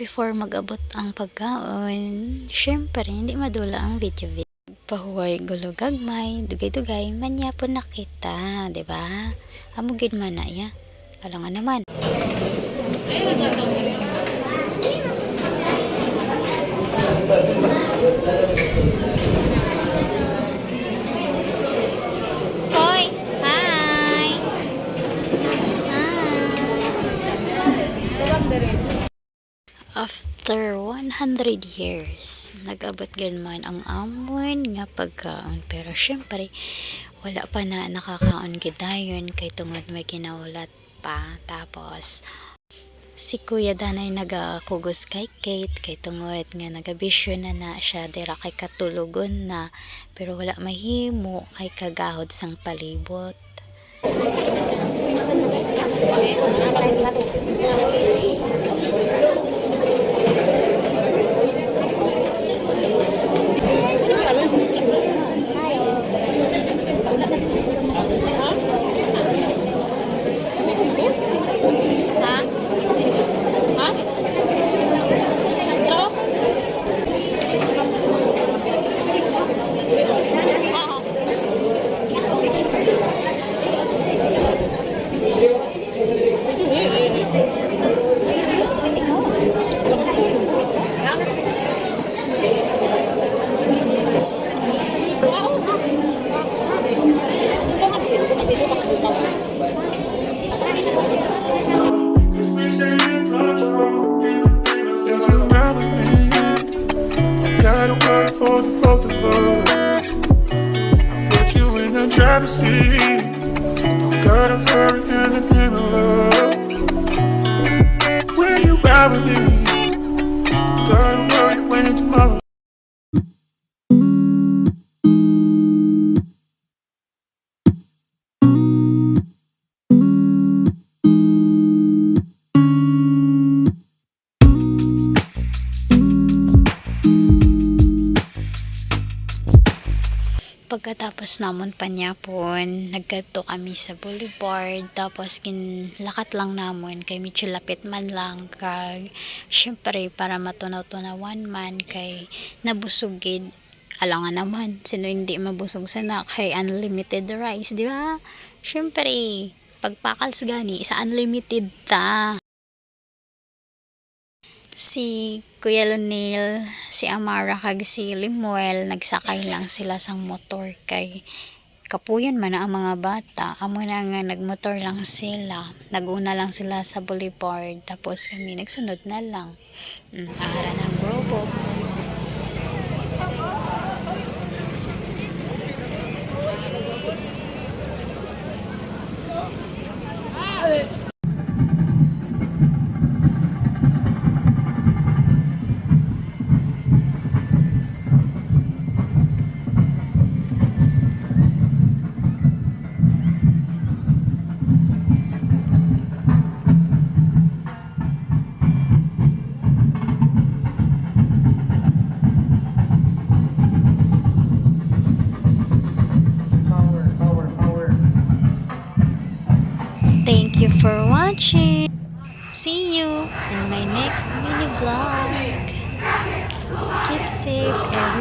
before mag-abot ang pagkaon, syempre hindi madula ang video. Pahuway gulo gagmay, dugay-dugay, manyapon na kita, di ba? Amugid man na ya. Alangan naman. Hoy! Hi! After 100 years, nag-abot man ang amon nga pagkaon. Pero syempre, wala pa na nakakaon gidayon kay tungod may kinaulat pa. Tapos, si Kuya Danay nagakugos kay Kate kay tungod nga nagabisyon na siya dira kay katulugon na. Pero wala mahimo kay kagahod sang palibot. For the both of us, I put you in the driver's seat. Don't gotta hurry in the name of love. When you ride with me, don't gotta worry when tomorrow. Pagkatapos namon panyapon, nagkadto kami sa boulevard, tapos lakat lang namon kay medyo lapit man lang kag syempre para matunaw-tunawan man kay nabusugid. Alangan naman sino hindi mabusog sana kay unlimited rice, di ba? Syempre pagpakals gani sa unlimited ta. Si Kuya Lonel, si Amara kag si Limuel nagsakay lang sila sang motor kay kapuyan man na ang mga bata. Amo na nga nagmotor lang sila, naguna lang sila sa boulevard tapos kami nagsunod na lang. Ahara ng grupo. Thank you for watching. See you in my next mini vlog. Keep safe everyone.